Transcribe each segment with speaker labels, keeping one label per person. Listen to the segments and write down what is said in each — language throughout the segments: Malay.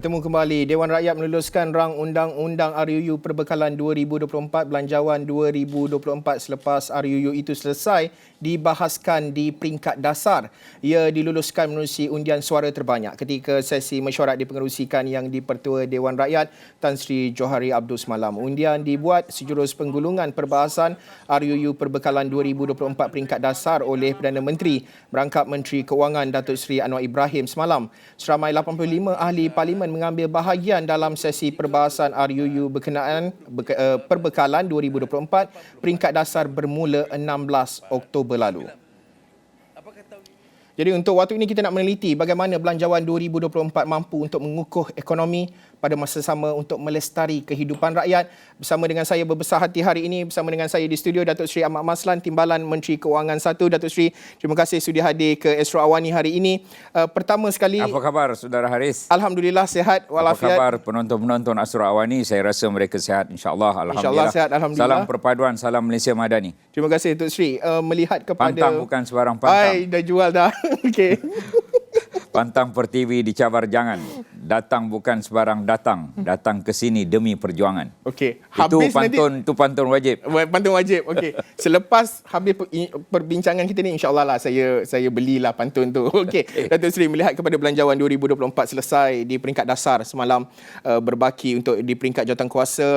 Speaker 1: Bertemu kembali. Dewan Rakyat meluluskan rang Undang-Undang RUU Perbekalan 2024 Belanjawan 2024 selepas RUU itu selesai dibahaskan di peringkat dasar. Ia diluluskan menerusi undian suara terbanyak ketika sesi mesyuarat dipengerusikan yang di-Pertua Dewan Rakyat Tan Sri Johari Abdul semalam. Undian dibuat sejurus penggulungan perbahasan RUU Perbekalan 2024 peringkat dasar oleh Perdana Menteri merangkap Menteri Keuangan Datuk Seri Anwar Ibrahim semalam. Seramai 85 ahli parlimen mengambil bahagian dalam sesi perbahasan RUU berkenaan Perbekalan 2024 peringkat dasar bermula 16 Oktober lalu. Jadi untuk waktu ini kita nak meneliti bagaimana Belanjawan 2024 mampu untuk mengukuh ekonomi pada masa sama untuk melestari kehidupan rakyat. Bersama dengan saya berbesar hati hari ini, bersama dengan saya di studio Datuk Seri Ahmad Maslan, Timbalan Menteri Keuangan 1. Datuk Seri, terima kasih sudi hadir ke Astro Awani hari ini. Pertama sekali...
Speaker 2: Apa khabar Saudara Haris?
Speaker 1: Alhamdulillah sihat walafiat.
Speaker 2: Apa khabar penonton-penonton Astro Awani? Saya rasa mereka sihat insya-Allah. Alhamdulillah.
Speaker 1: InsyaAllah sihat, Alhamdulillah.
Speaker 2: Salam perpaduan, salam Malaysia Madani.
Speaker 1: Terima kasih Datuk Seri. Melihat kepada...
Speaker 2: Pantang bukan sebarang pantang.
Speaker 1: Dah jual dah. Okey.
Speaker 2: Pantang Pertiwi dicabar jangan. Datang bukan sebarang datang. Datang ke sini demi perjuangan.
Speaker 1: Okey.
Speaker 2: Itu pantun wajib.
Speaker 1: Pantun wajib. Okey. Selepas habis perbincangan kita ni, insya-Allah lah saya belilah pantun tu. Okey. Datuk Seri, melihat kepada Belanjawan 2024 selesai di peringkat dasar semalam, berbaki untuk di peringkat jawatankuasa,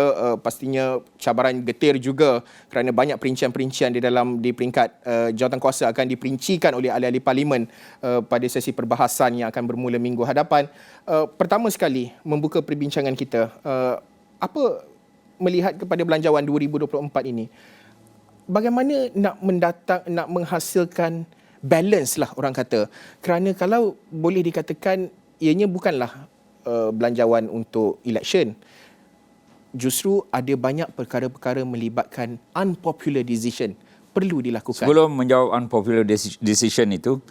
Speaker 1: pastinya cabaran getir juga kerana banyak perincian-perincian di peringkat jawatankuasa akan diperincikan oleh ahli-ahli parlimen pada sesi perbahasan yang akan bermula minggu hadapan. Pertama sekali membuka perbincangan kita, apa melihat kepada Belanjawan 2024 ini, bagaimana nak menghasilkan balance lah orang kata, kerana kalau boleh dikatakan ianya bukanlah belanjawan untuk election, justru ada banyak perkara-perkara melibatkan unpopular decision perlu dilakukan.
Speaker 2: Sebelum menjawab unpopular decision itu,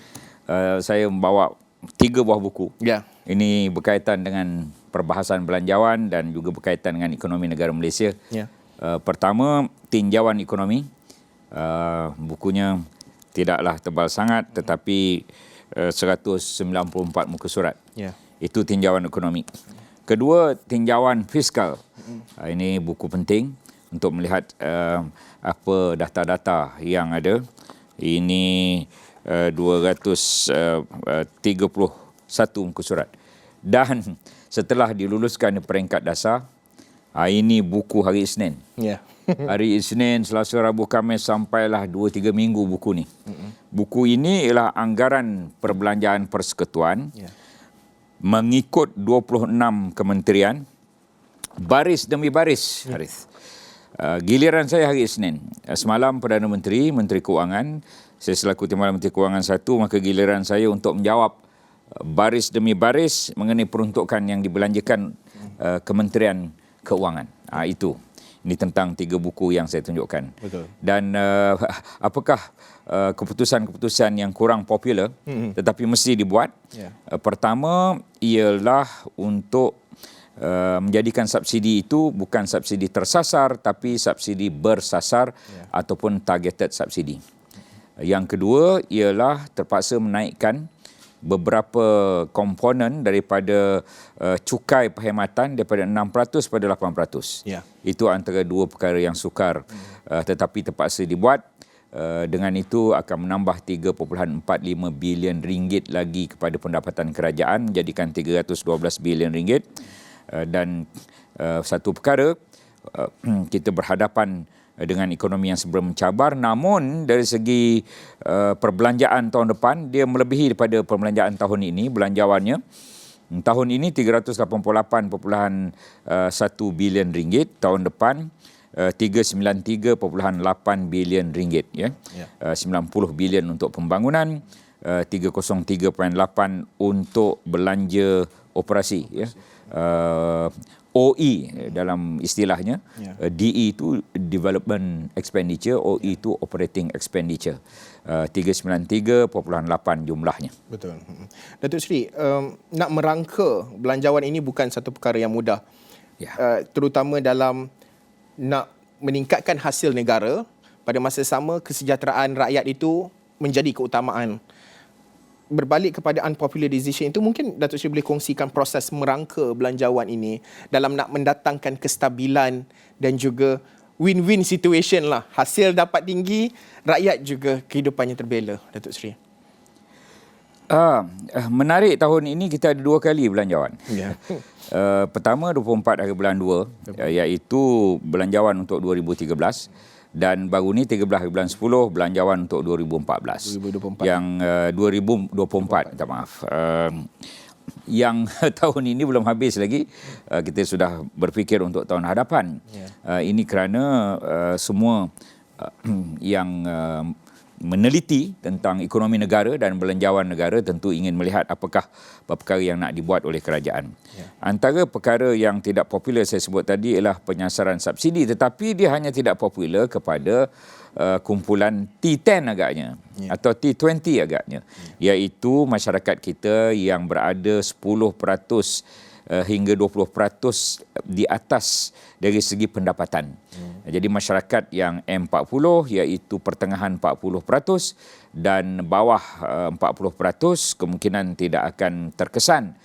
Speaker 2: saya membawa 3 buah buku.
Speaker 1: Ya.
Speaker 2: Ini berkaitan dengan perbahasan belanjawan dan juga berkaitan dengan ekonomi negara Malaysia.
Speaker 1: Ya.
Speaker 2: Pertama, Tinjauan Ekonomi. Bukunya tidaklah tebal sangat tetapi 194 muka surat.
Speaker 1: Ya.
Speaker 2: Itu tinjauan ekonomi. Kedua, Tinjauan Fiskal. Ini buku penting untuk melihat apa data-data yang ada. Ini 231 muka surat. Dan setelah diluluskan di peringkat dasar, ini buku hari Isnin.
Speaker 1: Ya.
Speaker 2: Hari Isnin, Selasa, Rabu, Khamis sampailah 2-3 minggu buku ni. Buku ini ialah anggaran perbelanjaan persekutuan mengikut 26 kementerian, baris demi baris. Haris. Giliran saya hari Isnin. Semalam Perdana Menteri, Menteri Keuangan, saya selaku Timbalan Menteri Keuangan 1, maka giliran saya untuk menjawab baris demi baris mengenai peruntukan yang dibelanjakan Kementerian Keuangan. Itu. Ini tentang 3 buku yang saya tunjukkan.
Speaker 1: Betul.
Speaker 2: Dan apakah keputusan-keputusan yang kurang popular tetapi mesti dibuat? Pertama ialah untuk menjadikan subsidi itu bukan subsidi tersasar tapi subsidi bersasar ataupun targeted subsidi. Yang kedua ialah terpaksa menaikkan beberapa komponen daripada cukai perkhidmatan daripada 6% pada 8%.
Speaker 1: Ya.
Speaker 2: Itu antara 2 perkara yang sukar tetapi terpaksa dibuat. Dengan itu akan menambah 3.45 bilion ringgit lagi kepada pendapatan kerajaan, menjadikan 312 bilion ringgit. Dan satu perkara, kita berhadapan dengan ekonomi yang sebelum mencabar, namun dari segi perbelanjaan tahun depan dia melebihi daripada perbelanjaan tahun ini. Belanjawannya tahun ini 388.1 bilion ringgit, tahun depan 393.8 bilion ringgit, ya. 90 bilion untuk pembangunan, 303.8 untuk belanja operasi, ya. OE dalam istilahnya, DE itu Development Expenditure, OE itu Operating Expenditure. 393.8 jumlahnya.
Speaker 1: Betul. Datuk Seri, nak merangka belanjawan ini bukan satu perkara yang mudah. Terutama dalam nak meningkatkan hasil negara, pada masa sama kesejahteraan rakyat itu menjadi keutamaan. berbalik kepada unpopular decision itu, mungkin Datuk Seri boleh kongsikan proses merangka belanjawan ini dalam nak mendatangkan kestabilan dan juga win-win situation lah. Hasil dapat tinggi, rakyat juga kehidupannya terbela, Datuk Seri.
Speaker 2: Menarik, tahun ini kita ada 2 kali belanjawan.
Speaker 1: Ya.
Speaker 2: Pertama 24 hari bulan 2, iaitu belanjawan untuk 2013, dan baru ni 13 hari bulan 10 belanjawan untuk 2014.
Speaker 1: 2024.
Speaker 2: Yang 2024, minta maaf. Yang tahun ini belum habis lagi, kita sudah berfikir untuk tahun hadapan. Ini kerana semua yang meneliti tentang ekonomi negara dan belanjawan negara tentu ingin melihat apakah perkara yang nak dibuat oleh kerajaan. Antara perkara yang tidak popular saya sebut tadi ialah penyasaran subsidi, tetapi dia hanya tidak popular kepada kumpulan T10 agaknya, atau T20 agaknya, iaitu masyarakat kita yang berada 10% hingga 20% di atas dari segi pendapatan. Jadi masyarakat yang M40 iaitu pertengahan 40% dan bawah 40% kemungkinan tidak akan terkesan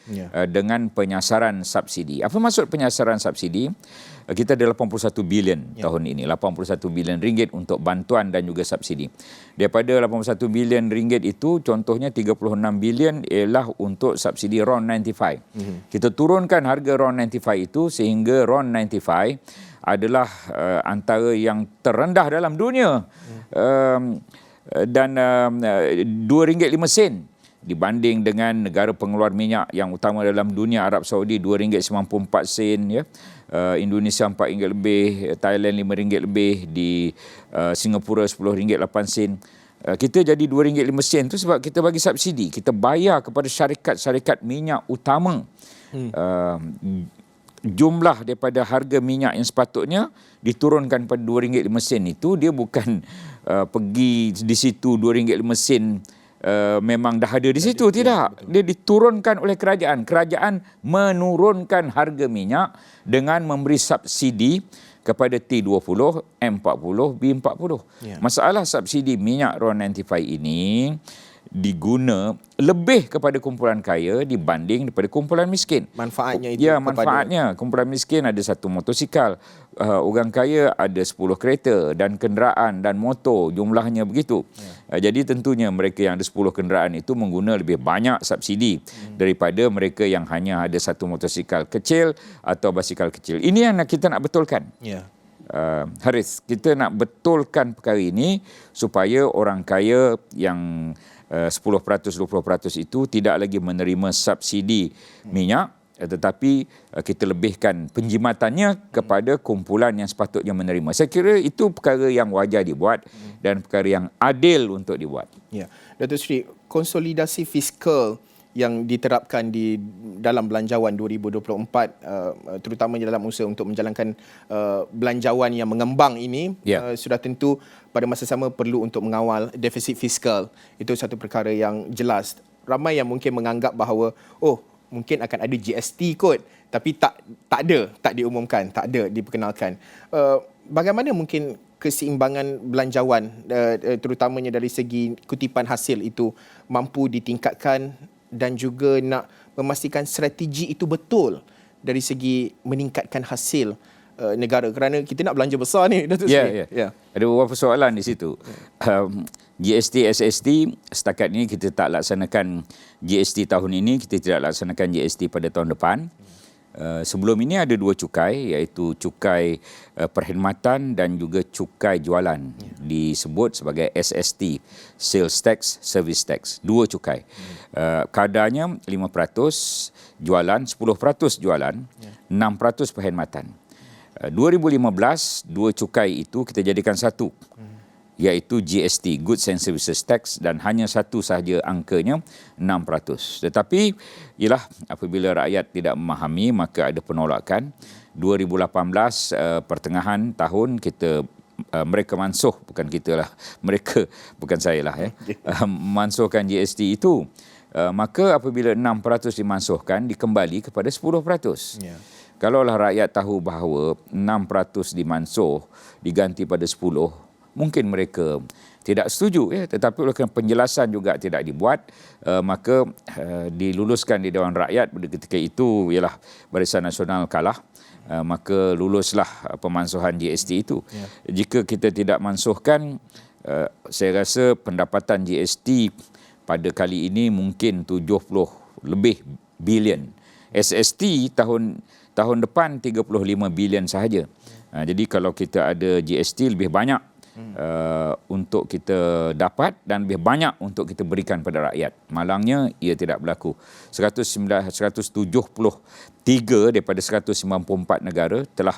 Speaker 2: dengan penyasaran subsidi. Apa maksud penyasaran subsidi? Kita ada 81 bilion tahun ini, 81 bilion ringgit untuk bantuan dan juga subsidi. Daripada 81 bilion ringgit itu, contohnya 36 bilion ialah untuk subsidi RON 95. Kita turunkan harga RON 95 itu sehingga RON 95 adalah antara yang terendah dalam dunia, dan RM2.05 dibanding dengan negara pengeluar minyak yang utama dalam dunia, Arab Saudi RM2.94, ya. Indonesia RM4 lebih, Thailand RM5 lebih, di Singapura RM10.08. Kita jadi RM2.05 tu sebab kita bagi subsidi, kita bayar kepada syarikat-syarikat minyak utama. Jumlah daripada harga minyak yang sepatutnya diturunkan pada RM2.05 itu, dia bukan pergi di situ RM2.05 memang dah ada di situ, tidak. Dia diturunkan oleh kerajaan. Kerajaan menurunkan harga minyak dengan memberi subsidi kepada T20, M40, B40. Masalah subsidi minyak RON 95 ini diguna lebih kepada kumpulan kaya dibanding daripada kumpulan miskin.
Speaker 1: Manfaatnya itu
Speaker 2: manfaatnya. Kumpulan miskin ada 1 motosikal, orang kaya ada 10 kereta dan kenderaan dan motor, jumlahnya begitu. Jadi tentunya mereka yang ada 10 kenderaan itu mengguna lebih banyak subsidi daripada mereka yang hanya ada 1 motosikal kecil atau basikal kecil. Ini yang kita nak betulkan. Haris, kita nak betulkan perkara ini supaya orang kaya yang 10%, 20% itu tidak lagi menerima subsidi minyak, tetapi kita lebihkan penjimatannya kepada kumpulan yang sepatutnya menerima. Saya kira itu perkara yang wajar dibuat dan perkara yang adil untuk dibuat.
Speaker 1: Datuk Seri, konsolidasi fiskal yang diterapkan di dalam belanjawan 2024, terutamanya dalam usaha untuk menjalankan belanjawan yang mengembang ini, sudah tentu pada masa sama perlu untuk mengawal defisit fiskal. Itu satu perkara yang jelas. Ramai yang mungkin menganggap bahawa mungkin akan ada GST kot, tapi tak diumumkan, tak ada diperkenalkan. Bagaimana mungkin keseimbangan belanjawan, terutamanya dari segi kutipan hasil itu mampu ditingkatkan dan juga nak memastikan strategi itu betul dari segi meningkatkan hasil negara, kerana kita nak belanja besar ni, Datuk Seri.
Speaker 2: Ada beberapa soalan di situ. GST, SST, setakat ini kita tak laksanakan GST tahun ini, kita tidak laksanakan GST pada tahun depan. Sebelum ini ada 2 cukai, iaitu cukai perkhidmatan dan juga cukai jualan, disebut sebagai SST, Sales Tax, Service Tax. 2 cukai. Kadarnya 5% jualan, 10% jualan, 6% perkhidmatan. 2015, 2 cukai itu kita jadikan satu, iaitu GST, Goods and Services Tax, dan hanya satu sahaja angkanya, 6%. Tetapi ialah apabila rakyat tidak memahami, maka ada penolakan. 2018 pertengahan tahun kita mereka mansuh, bukan kita lah, mereka, bukan saya lah, mansuhkan GST itu. Maka apabila 6% dimansuhkan, dikembali kepada 10%. Kalaulah rakyat tahu bahawa 6% dimansuh diganti pada 10%, mungkin mereka tidak setuju, tetapi oleh kerana penjelasan juga tidak dibuat, maka diluluskan di Dewan Rakyat. Pada ketika itu ialah Barisan Nasional kalah, maka luluslah pemansuhan GST itu. Jika kita tidak mansuhkan, saya rasa pendapatan GST pada kali ini mungkin 70 lebih bilion. SST tahun depan 35 bilion sahaja. Jadi kalau kita ada GST lebih banyak untuk kita dapat dan lebih banyak untuk kita berikan pada rakyat. Malangnya ia tidak berlaku. 173 daripada 194 negara telah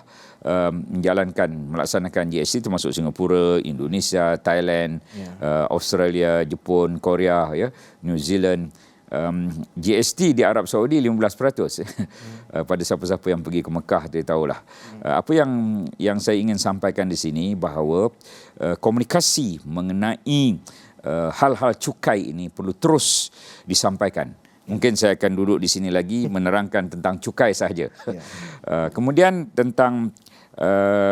Speaker 2: melaksanakan GST, termasuk Singapura, Indonesia, Thailand, Australia, Jepun, Korea, New Zealand. GST di Arab Saudi 15%. Pada siapa-siapa yang pergi ke Mekah dia tahulah. Apa yang saya ingin sampaikan di sini bahawa komunikasi mengenai hal-hal cukai ini perlu terus disampaikan. Mungkin saya akan duduk di sini lagi menerangkan tentang cukai sahaja. Kemudian tentang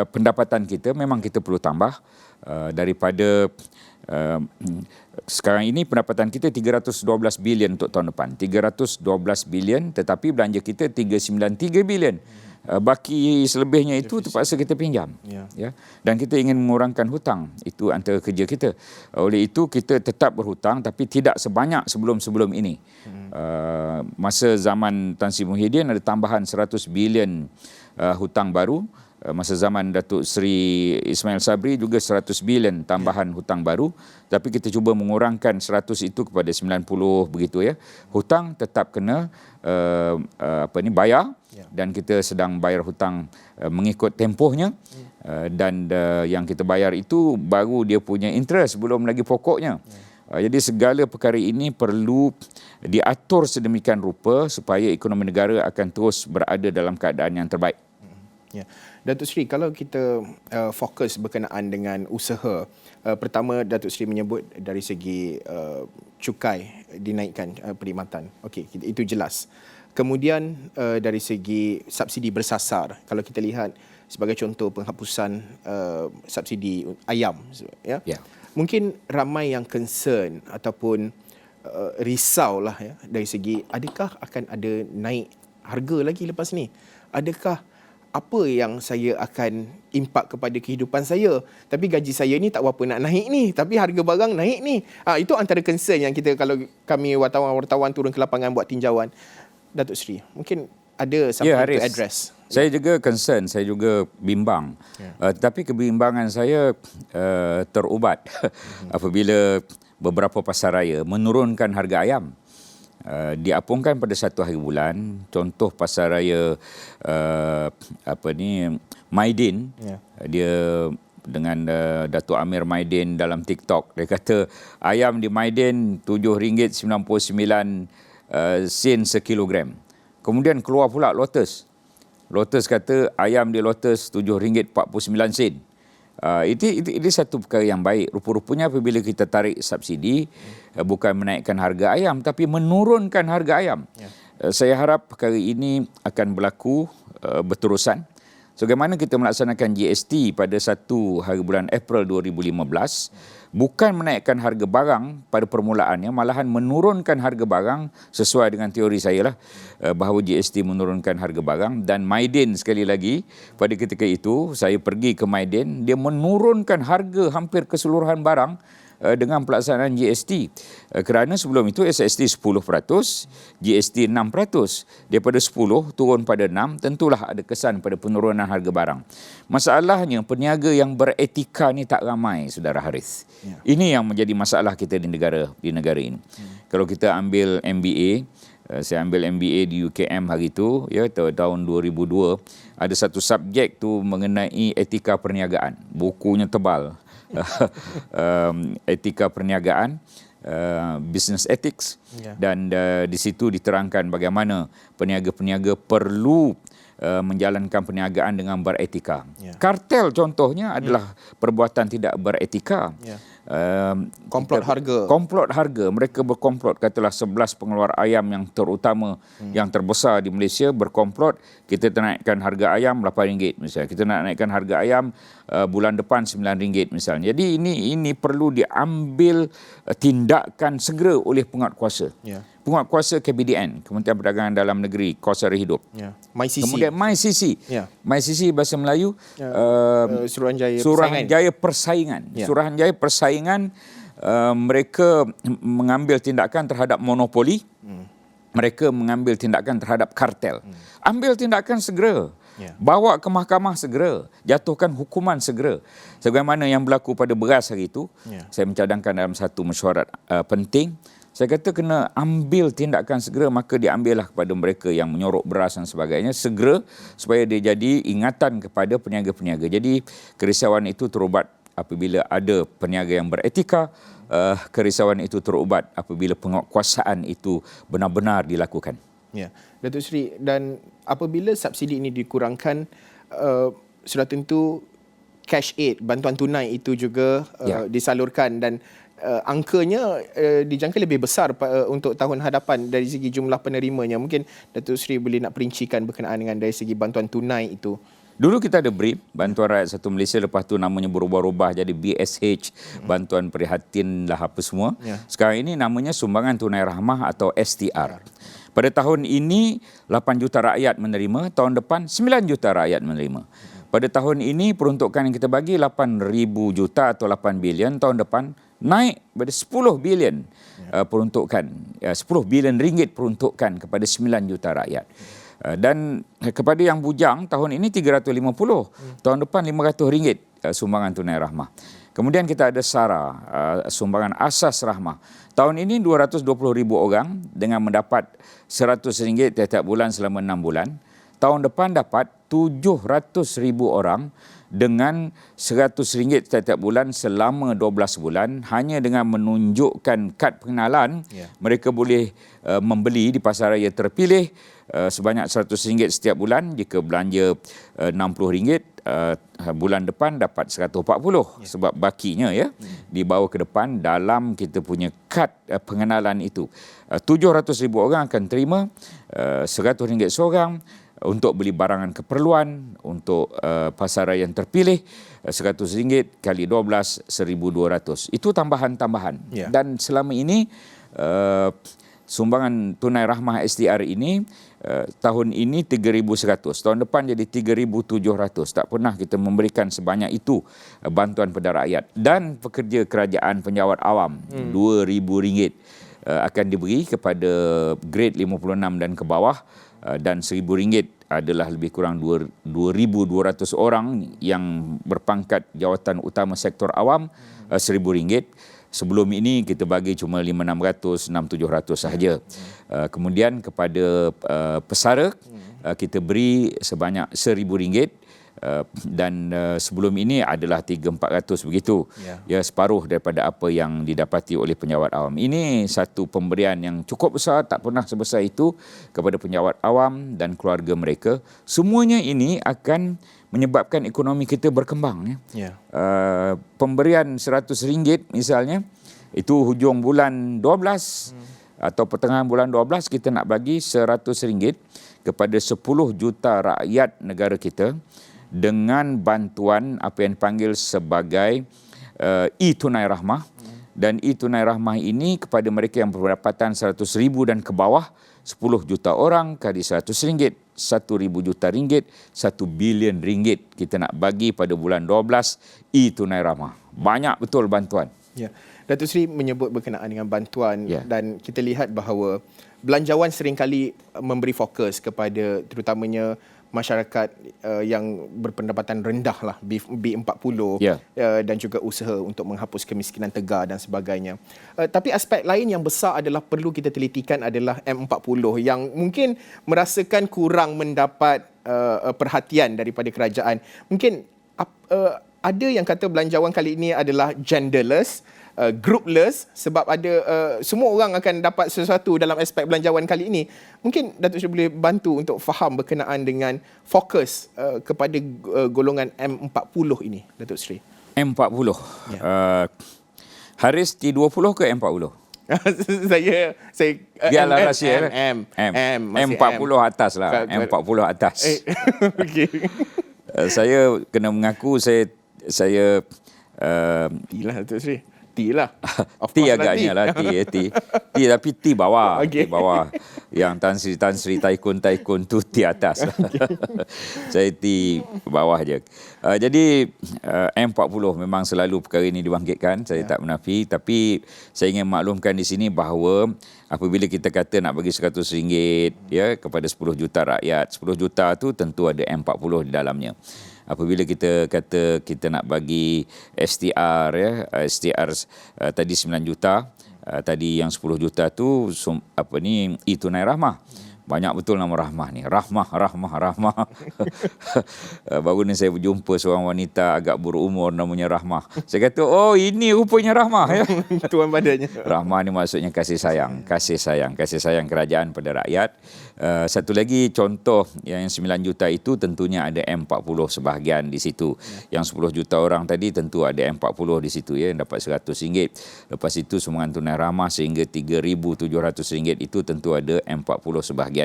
Speaker 2: pendapatan kita, memang kita perlu tambah daripada sekarang ini pendapatan kita 312 bilion untuk tahun depan. 312 bilion, tetapi belanja kita 393 bilion. Baki selebihnya itu terpaksa kita pinjam. Dan kita ingin mengurangkan hutang. Itu antara kerja kita. Oleh itu kita tetap berhutang, tapi tidak sebanyak sebelum-sebelum ini. Masa zaman Tan Sri Muhyiddin ada tambahan 100 bilion hutang baru. Masa zaman Datuk Seri Ismail Sabri juga 100 bilion tambahan hutang baru, tapi kita cuba mengurangkan 100 itu kepada 90 begitu ya. Hutang tetap kena bayar, dan kita sedang bayar hutang mengikut tempohnya, dan yang kita bayar itu baru dia punya interest, belum lagi pokoknya. Jadi segala perkara ini perlu diatur sedemikian rupa supaya ekonomi negara akan terus berada dalam keadaan yang terbaik.
Speaker 1: Datuk Seri, kalau kita fokus berkenaan dengan usaha, pertama Datuk Seri menyebut dari segi cukai dinaikkan perkhidmatan. Okey, itu jelas. Kemudian dari segi subsidi bersasar, kalau kita lihat sebagai contoh penghapusan subsidi ayam, mungkin ramai yang concern ataupun risaulah dari segi adakah akan ada naik harga lagi lepas ni? Adakah apa yang saya akan impak kepada kehidupan saya, tapi gaji saya ni tak berapa nak naik ni, tapi harga barang naik ni. Itu antara concern yang kita, kalau kami wartawan-wartawan turun ke lapangan buat tinjauan. Datuk Seri, mungkin ada something to address.
Speaker 2: Saya juga concern, saya juga bimbang. Tapi kebimbangan saya terubat apabila beberapa pasaraya menurunkan harga ayam. Diapungkan pada satu hari bulan. Contoh pasaraya Maidin, dia dengan Datuk Amir Maidin dalam TikTok, dia kata ayam di Maidin RM7.99 sekilogram. Kemudian keluar pula Lotus kata ayam di Lotus RM7.49. Ini satu perkara yang baik. Rupa-rupanya apabila kita tarik subsidi, bukan menaikkan harga ayam tapi menurunkan harga ayam. Saya harap perkara ini akan berlaku berterusan. Sebagaimana kita melaksanakan GST pada 1 hari bulan April 2015, bukan menaikkan harga barang pada permulaannya, malahan menurunkan harga barang sesuai dengan teori saya lah, bahawa GST menurunkan harga barang. Dan Maidin sekali lagi, pada ketika itu saya pergi ke Maidin, dia menurunkan harga hampir keseluruhan barang dengan pelaksanaan GST. Kerana sebelum itu SST 10%, GST 6%. Daripada 10 turun pada 6, tentulah ada kesan pada penurunan harga barang. Masalahnya peniaga yang beretika ni tak ramai, Saudara Harith. Ini yang menjadi masalah kita di negara ini. Kalau kita ambil MBA, saya ambil MBA di UKM hari itu, tahun 2002, ada satu subjek tu mengenai etika perniagaan. Bukunya tebal. Etika perniagaan, business ethics, dan di situ diterangkan bagaimana peniaga-peniaga perlu menjalankan perniagaan dengan beretika.
Speaker 1: Ya.
Speaker 2: Kartel contohnya adalah perbuatan tidak beretika.
Speaker 1: Ya. Komplot harga.
Speaker 2: Komplot harga. Mereka berkomplot, katalah 11 pengeluar ayam yang terutama, yang terbesar di Malaysia berkomplot, kita naikkan harga ayam RM8 misalnya. Kita nak naikkan harga ayam bulan depan RM9 misalnya. Jadi ini perlu diambil tindakan segera oleh penguatkuasa.
Speaker 1: Ya.
Speaker 2: Penguatkuasa KPDN, Kementerian Perdagangan Dalam Negeri, Kos Sara Hidup.
Speaker 1: Ya. MyCC.
Speaker 2: Kemudian MyCC.
Speaker 1: Ya.
Speaker 2: MyCC bahasa Melayu
Speaker 1: Suruhanjaya
Speaker 2: Persaingan.
Speaker 1: Ya.
Speaker 2: Suruhanjaya Persaingan, mereka mengambil tindakan terhadap monopoli. Mereka mengambil tindakan terhadap kartel. Ambil tindakan segera.
Speaker 1: Ya.
Speaker 2: Bawa ke mahkamah segera. Jatuhkan hukuman segera. Sebagaimana yang berlaku pada beras hari itu,
Speaker 1: Ya.
Speaker 2: saya mencadangkan dalam satu mesyuarat penting. Saya kata kena ambil tindakan segera, maka diambillah kepada mereka yang menyorok beras dan sebagainya segera, supaya dia jadi ingatan kepada peniaga-peniaga. Jadi kerisauan itu terubat apabila ada peniaga yang beretika, kerisauan itu terubat apabila penguatkuasaan itu benar-benar dilakukan.
Speaker 1: Ya, Datuk Seri, dan apabila subsidi ini dikurangkan, sudah tentu cash aid, bantuan tunai itu juga disalurkan, dan angkanya dijangka lebih besar untuk tahun hadapan dari segi jumlah penerimanya. Mungkin Datuk Seri boleh nak perincikan berkenaan dengan dari segi bantuan tunai itu.
Speaker 2: Dulu kita ada BRIP, Bantuan Rakyat Satu Malaysia, lepas tu namanya berubah-ubah jadi BSH, Bantuan Prihatin lah apa semua.
Speaker 1: Ya.
Speaker 2: Sekarang ini namanya Sumbangan Tunai Rahmah atau STR. Pada tahun ini 8 juta rakyat menerima, tahun depan 9 juta rakyat menerima. Pada tahun ini peruntukan yang kita bagi 8,000 juta atau 8 bilion, tahun depan naik pada 10 bilion peruntukan, 10 bilion ringgit peruntukan kepada 9 juta rakyat. Dan kepada yang bujang, tahun ini 350, tahun depan RM500 sumbangan tunai rahmah. Kemudian kita ada SARA, sumbangan asas rahmah. Tahun ini 220,000 orang dengan mendapat RM100 tiap-tiap bulan selama 6 bulan. Tahun depan dapat 700,000 orang dengan RM100 tiap-tiap bulan selama 12 bulan. Hanya dengan menunjukkan kad pengenalan, mereka boleh membeli di pasaraya terpilih sebanyak RM100 setiap bulan. Jika belanja RM60, bulan depan dapat 140 sebab bakinya dibawa ke depan dalam kita punya kad pengenalan itu. 700,000 orang akan terima RM100 seorang untuk beli barangan keperluan untuk pasaraya yang terpilih. RM100 kali 12, RM1,200. Itu tambahan-tambahan. Dan selama ini sumbangan tunai rahmah STR ini tahun ini 3,100, tahun depan jadi 3,700. Tak pernah kita memberikan sebanyak itu bantuan pada rakyat. Dan pekerja kerajaan penjawat awam RM2,000 akan diberi kepada grade 56 dan ke bawah, dan RM1,000 adalah lebih kurang 2,200 orang yang berpangkat jawatan utama sektor awam, RM1,000. Sebelum ini kita bagi cuma 5,600, 6,700 sahaja. Kemudian kepada pesara kita beri sebanyak RM1,000, dan sebelum ini adalah 3,400 begitu. Ya, separuh daripada apa yang didapati oleh penjawat awam. Ini satu pemberian yang cukup besar, tak pernah sebesar itu kepada penjawat awam dan keluarga mereka. Semuanya ini akan menyebabkan ekonomi kita berkembang. Pemberian RM100 misalnya, itu hujung bulan 12 atau pertengahan bulan 12 kita nak bagi RM100 kepada 10 juta rakyat negara kita dengan bantuan apa yang dipanggil sebagai e-tunai rahmah. Dan e-tunai rahmah ini kepada mereka yang berpendapatan RM100,000 dan ke bawah, 10 juta orang kali RM100, RM1,000 juta, RM1 bilion kita nak bagi pada bulan 12 e-tunai rahmah. Banyak betul bantuan.
Speaker 1: Datuk Seri menyebut berkenaan dengan bantuan, dan kita lihat bahawa belanjawan seringkali memberi fokus kepada terutamanya masyarakat yang berpendapatan rendah lah, B40, dan juga usaha untuk menghapus kemiskinan tegar dan sebagainya. Tapi aspek lain yang besar adalah perlu kita telitikan adalah M40 yang mungkin merasakan kurang mendapat perhatian daripada kerajaan. Mungkin ada yang kata belanjawan kali ini adalah genderless, groupless sebab ada semua orang akan dapat sesuatu dalam aspek belanjawan kali ini. Mungkin Datuk Seri boleh bantu untuk faham berkenaan dengan fokus kepada golongan M40 ini, Datuk Seri.
Speaker 2: M40. Haris T20 ke M40?
Speaker 1: saya
Speaker 2: Biarlah rahsia lah.
Speaker 1: masih
Speaker 2: M40 atas lah. M40 atas.
Speaker 1: Okey.
Speaker 2: Saya kena mengaku saya
Speaker 1: T lah Datuk Seri. T lah.
Speaker 2: T agaknya lah T tapi T bawah.
Speaker 1: Okay.
Speaker 2: T bawah. Yang Tan Sri Taikun tu T atas. Saya T bawah je. Jadi M40 memang selalu perkara ini dibangkitkan, saya tak menafi, tapi saya ingin maklumkan di sini bahawa apabila kita kata nak bagi RM100 ya kepada 10 juta rakyat, 10 juta tu tentu ada M40 di dalamnya. Apabila kita kata kita nak bagi STR ya, STR tadi 9 juta, tadi yang 10 juta tu e-tunai Rahmah. Banyak betul nama Rahmah ni. Rahmah. Baru ni saya berjumpa seorang wanita agak berumur namanya Rahmah. Saya kata, oh ini rupanya Rahmah ya.
Speaker 1: Tuan badannya.
Speaker 2: Rahmah ni maksudnya kasih sayang kerajaan pada rakyat. Satu lagi contoh yang 9 juta itu tentunya ada M40 sebahagian di situ. Yang 10 juta orang tadi tentu ada M40 di situ ya, yang dapat RM100. Lepas itu sumbangan tunai Rahmah sehingga RM3,700 itu tentu ada M40 sebahagian.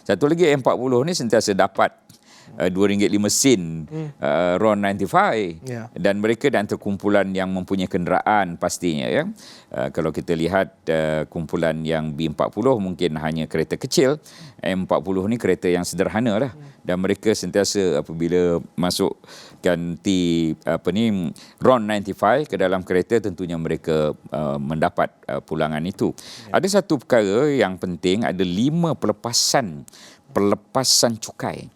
Speaker 2: Satu lagi M40 ni sentiasa dapat RM2.05 RON 95 dan mereka dan terkumpulan yang mempunyai kenderaan pastinya ya. Kalau kita lihat kumpulan yang B40 mungkin hanya kereta kecil, M40 ni kereta yang sederhana lah, dan mereka sentiasa apabila masukkan RON 95 ke dalam kereta tentunya mereka mendapat pulangan itu. Ada satu perkara yang penting, ada 5 pelepasan cukai.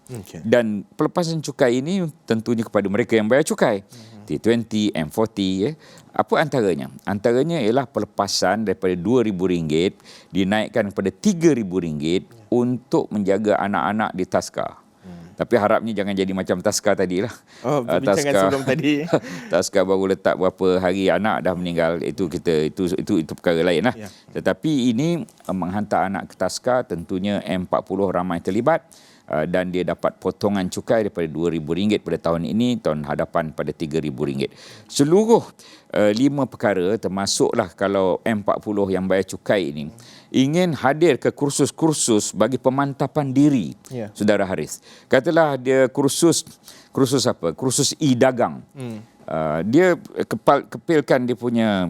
Speaker 2: Dan pelepasan cukai ini tentunya kepada mereka yang bayar cukai. T20, M40 ya. Apa antaranya? Antaranya ialah pelepasan daripada RM2,000 dinaikkan kepada RM3,000 untuk menjaga anak-anak di Taska. Tapi harapnya jangan jadi macam Taska tadilah.
Speaker 1: Perbincangan sebelum tadi.
Speaker 2: Taska baru letak berapa hari anak dah meninggal. Itu perkara lain lah. Tetapi ini menghantar anak ke Taska, tentunya M40 ramai terlibat. Dan dia dapat potongan cukai daripada RM2,000 pada tahun ini, tahun hadapan pada RM3,000. Seluruh 5 perkara, termasuklah kalau M40 yang bayar cukai ini ingin hadir ke kursus-kursus bagi pemantapan diri, Saudara Haris. Katalah dia kursus apa? Kursus e-dagang. Dia kepilkan dia punya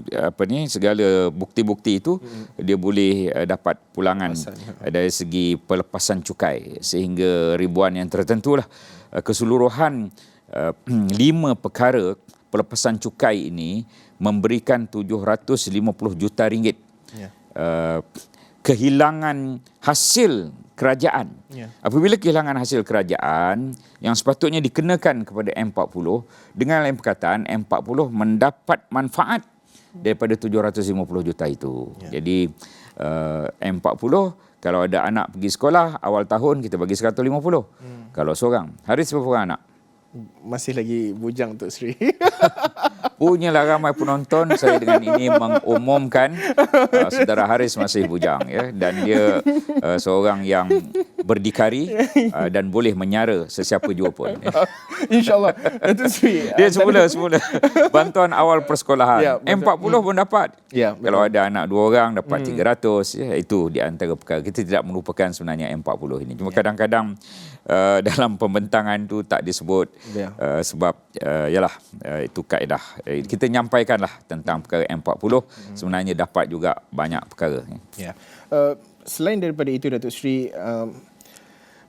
Speaker 2: segala bukti-bukti itu, dia boleh dapat pulangan dari segi pelepasan cukai sehingga ribuan yang tertentu lah. Keseluruhan 5 perkara pelepasan cukai ini memberikan RM750 juta kehilangan hasil kerajaan. Apabila kehilangan hasil kerajaan yang sepatutnya dikenakan kepada M40, dengan lain perkataan M40 mendapat manfaat daripada RM750 juta itu. Jadi M40 kalau ada anak pergi sekolah awal tahun kita bagi RM150. Kalau seorang. Haris berapa orang anak?
Speaker 1: Masih lagi bujang Tok Sri.
Speaker 2: Punyalah ramai penonton, saya dengan ini mengumumkan Saudara Haris masih bujang ya, dan dia seorang yang berdikari dan boleh menyara sesiapa jua pun.
Speaker 1: InsyaAllah. Datuk Sri.
Speaker 2: Dia semula bantuan awal persekolahan. M40 pun dapat. Kalau ada anak 2 orang dapat 300 ya, itu di antara perkara. Kita tidak melupakan sebenarnya M40 ini. Cuma kadang-kadang dalam pembentangan tu tak disebut sebab itu kaedah. Kita nyampaikanlah tentang perkara M40, sebenarnya dapat juga banyak perkara.
Speaker 1: Selain daripada itu Datuk Sri,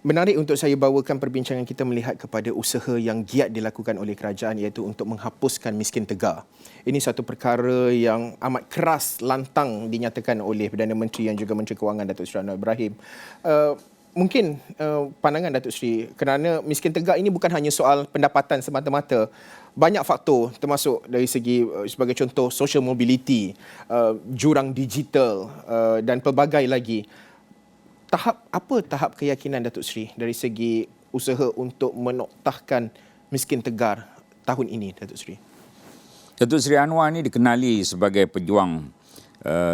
Speaker 1: menarik untuk saya bawakan perbincangan kita melihat kepada usaha yang giat dilakukan oleh kerajaan, iaitu untuk menghapuskan miskin tegar. Ini satu perkara yang amat keras lantang dinyatakan oleh Perdana Menteri yang juga Menteri Kewangan Datuk Seri Anwar Ibrahim. Mungkin pandangan Datuk Seri, kerana miskin tegar ini bukan hanya soal pendapatan semata-mata, banyak faktor termasuk dari segi sebagai contoh social mobility, jurang digital dan pelbagai lagi. Tahap keyakinan Datuk Seri dari segi usaha untuk menoktahkan miskin tegar tahun ini Datuk Seri?
Speaker 2: Datuk Seri Anwar ni dikenali sebagai pejuang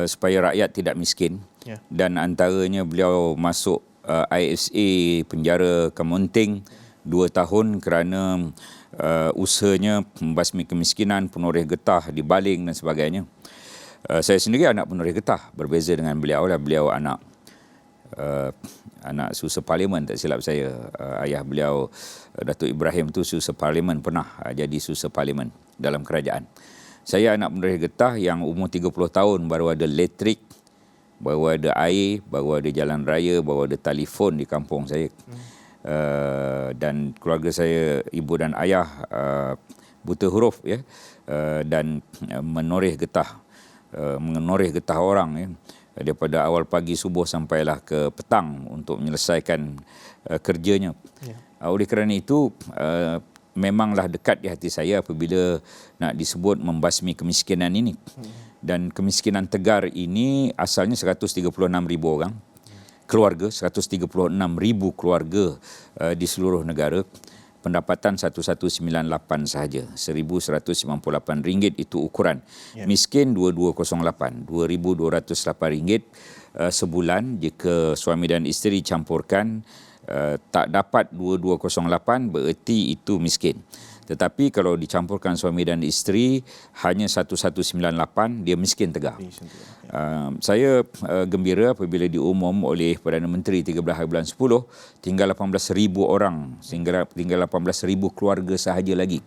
Speaker 2: supaya rakyat tidak miskin. Dan antaranya beliau masuk ISA penjara Kemunting 2 tahun kerana usahanya membasmi kemiskinan, penoreh getah, dibaling dan sebagainya. Saya sendiri anak penoreh getah, berbeza dengan beliau lah. Beliau anak susah parlimen, tak silap saya. Ayah beliau Datuk Ibrahim tu susah parlimen, pernah jadi susah parlimen dalam kerajaan. Saya anak penerih getah yang umur 30 tahun baru ada elektrik, baru ada air, baru ada jalan raya, baru ada telefon di kampung saya. Dan keluarga saya, ibu dan ayah buta huruf ya, dan menoreh getah orang ya, daripada awal pagi subuh sampailah ke petang untuk menyelesaikan kerjanya. Oleh kerana itu memanglah dekat di hati saya apabila nak disebut membasmi kemiskinan ini. Dan kemiskinan tegar ini asalnya 136,000 orang. Keluarga, 136,000 keluarga di seluruh negara. Pendapatan 1198 sahaja, RM1,198 itu ukuran. Miskin 2208, RM2,208 sebulan jika suami dan isteri campurkan. Tak dapat 2208 bererti itu miskin. Tetapi kalau dicampurkan suami dan isteri hanya 1198, dia miskin tegar. Saya gembira apabila diumum oleh Perdana Menteri 13 hari bulan 10, tinggal 18,000 orang, tinggal 18,000 keluarga sahaja lagi.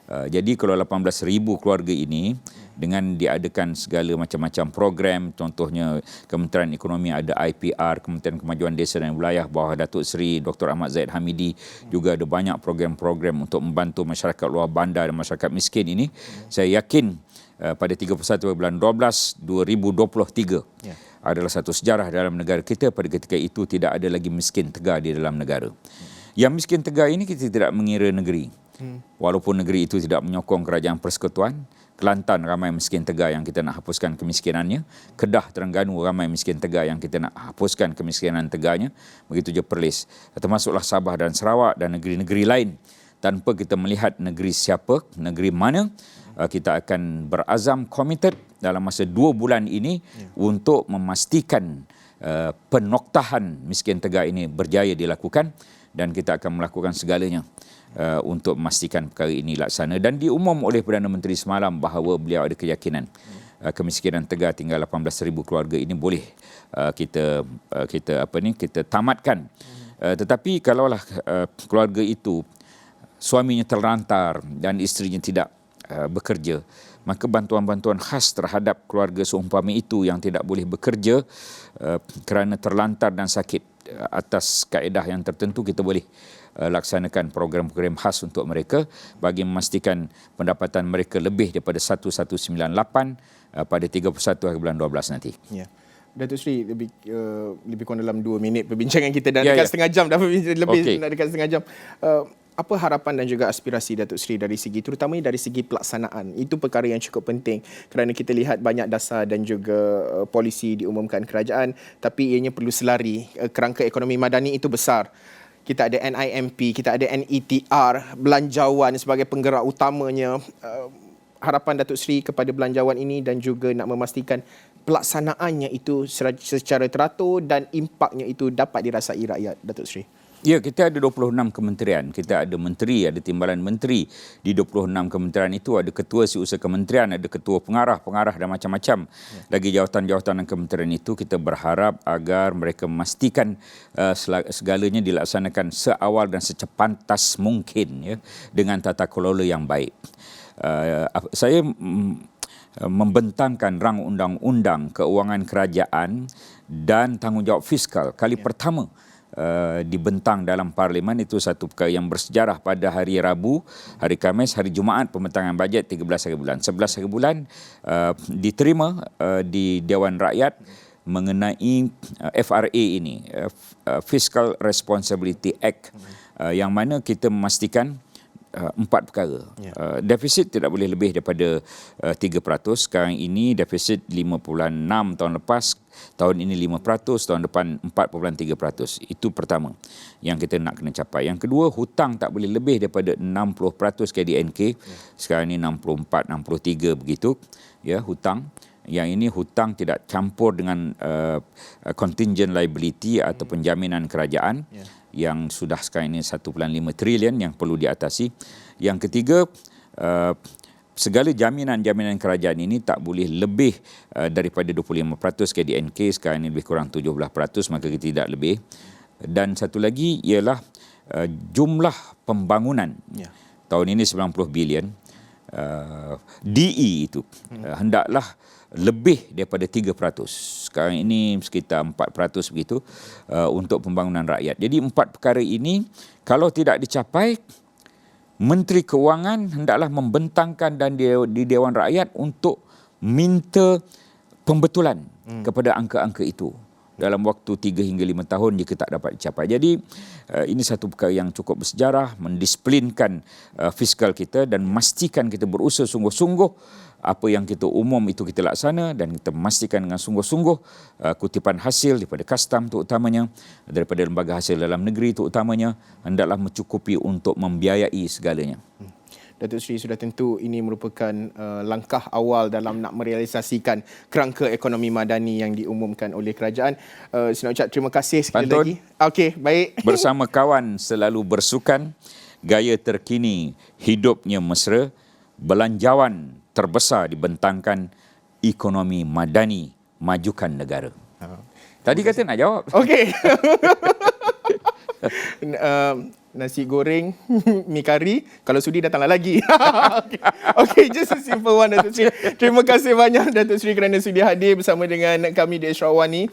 Speaker 2: Jadi kalau 18,000 keluarga ini dengan diadakan segala macam-macam program, contohnya Kementerian Ekonomi ada IPR, Kementerian Kemajuan Desa dan Wilayah bawah Datuk Seri Dr. Ahmad Zahid Hamidi, juga ada banyak program-program untuk membantu masyarakat luar bandar dan masyarakat miskin ini. Saya yakin pada 31 bulan 12 2023 adalah satu sejarah dalam negara kita. Pada ketika itu tidak ada lagi miskin tegar di dalam negara. Yang miskin tegar ini kita tidak mengira negeri. Walaupun negeri itu tidak menyokong kerajaan persekutuan, Kelantan ramai miskin tegar yang kita nak hapuskan kemiskinannya. Kedah, Terengganu ramai miskin tegar yang kita nak hapuskan kemiskinan tegarnya. Begitu je Perlis. Termasuklah Sabah dan Sarawak dan negeri-negeri lain. Tanpa kita melihat negeri siapa, negeri mana, kita akan berazam, committed dalam masa 2 bulan ini untuk memastikan penoktahan miskin tegar ini berjaya dilakukan, dan kita akan melakukan segalanya untuk memastikan perkara ini laksana. Dan diumum oleh Perdana Menteri semalam bahawa beliau ada keyakinan kemiskinan tegar tinggal 18,000 keluarga ini boleh kita tamatkan. Tetapi kalaulah keluarga itu suaminya terlantar dan isterinya tidak bekerja, maka bantuan-bantuan khas terhadap keluarga seumpama itu yang tidak boleh bekerja kerana terlantar dan sakit, atas kaedah yang tertentu kita boleh laksanakan program-program khas untuk mereka bagi memastikan pendapatan mereka lebih daripada 1198 pada 31 hari bulan 12 nanti.
Speaker 1: Datuk Seri, lebih kurang dalam 2 minit perbincangan kita dah dekat setengah jam dah, lebih nak dekat setengah jam. Apa harapan dan juga aspirasi Datuk Seri dari segi, terutamanya dari segi pelaksanaan? Itu perkara yang cukup penting kerana kita lihat banyak dasar dan juga polisi diumumkan kerajaan, tapi ianya perlu selari. Kerangka ekonomi madani itu besar. Kita ada NIMP, kita ada NETR, belanjawan sebagai penggerak utamanya. Harapan Datuk Seri kepada belanjawan ini dan juga nak memastikan pelaksanaannya itu secara teratur dan impaknya itu dapat dirasai rakyat, Datuk Seri.
Speaker 2: Ya, kita ada 26 kementerian. Kita ada menteri, ada timbalan menteri. Di 26 kementerian itu ada ketua seusaha kementerian, ada ketua pengarah dan macam-macam. Lagi jawatan-jawatan dan kementerian itu kita berharap agar mereka memastikan segalanya dilaksanakan seawal dan secepatnya mungkin ya, dengan tata kelola yang baik. Saya membentangkan rang undang-undang keuangan kerajaan dan tanggungjawab fiskal kali pertama dibentang dalam Parlimen. Itu satu perkara yang bersejarah. Pada hari Rabu, hari Khamis, hari Jumaat pembentangan bajet 13 hari bulan. 11 hari bulan diterima di Dewan Rakyat mengenai FRA ini, Fiscal Responsibility Act, yang mana kita memastikan empat perkara. Defisit tidak boleh lebih daripada 3%. Sekarang ini defisit 5.6 tahun lepas, tahun ini 5%, tahun depan 4.3%. Itu pertama yang kita nak kena capai. Yang kedua, hutang tak boleh lebih daripada 60% KDNK. Sekarang ini 64, 63 begitu. Ya, hutang. Yang ini hutang tidak campur dengan contingent liability ataupun jaminan kerajaan yang sudah sekarang ini 1.5 trilion yang perlu diatasi. Yang ketiga, segala jaminan kerajaan ini tak boleh lebih daripada 25% KDNK, sekarang ini lebih kurang 17%, maka kita tidak lebih. Dan satu lagi ialah jumlah pembangunan. Tahun ini 90 bilion. DE itu hendaklah lebih daripada 3%. Sekarang ini sekitar 4% begitu untuk pembangunan rakyat. Jadi empat perkara ini kalau tidak dicapai, Menteri Kewangan hendaklah membentangkan dan di Dewan Rakyat untuk minta pembetulan kepada angka-angka itu dalam waktu 3 hingga 5 tahun jika tak dapat dicapai. Jadi ini satu perkara yang cukup bersejarah, mendisiplinkan fiskal kita dan memastikan kita berusaha sungguh-sungguh. Apa yang kita umum itu kita laksana dan kita memastikan dengan sungguh-sungguh kutipan hasil daripada custom terutamanya, daripada lembaga hasil dalam negeri terutamanya, hendaklah mencukupi untuk membiayai segalanya.
Speaker 1: Datuk Seri, sudah tentu ini merupakan langkah awal dalam nak merealisasikan kerangka ekonomi madani yang diumumkan oleh kerajaan. Saya nak ucap terima kasih sekali lagi. Okey, baik.
Speaker 2: Bersama kawan selalu bersukan, gaya terkini hidupnya mesra, belanjawan terbesar dibentangkan, ekonomi madani majukan negara. Tadi kata nak jawab.
Speaker 1: Okey. Nasi goreng, mi kari, kalau sudi datanglah lagi. Okey, just a simple one, Datuk Seri. Terima kasih banyak Datuk Seri kerana sudi hadir bersama dengan kami di Extra One ni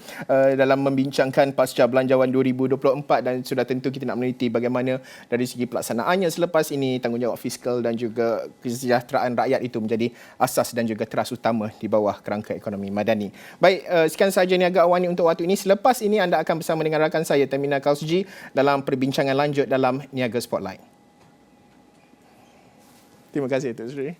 Speaker 1: dalam membincangkan pasca belanjawan 2024, dan sudah tentu kita nak meneliti bagaimana dari segi pelaksanaannya selepas ini, tanggungjawab fiskal dan juga kesejahteraan rakyat itu menjadi asas dan juga teras utama di bawah kerangka ekonomi madani. Baik, sekian sahaja Niaga Awani untuk waktu ini. Selepas ini anda akan bersama dengan rakan saya Termina Kausji dalam perbincangan lanjut dalam Niaga Spotlight. Terima kasih Datuk Seri.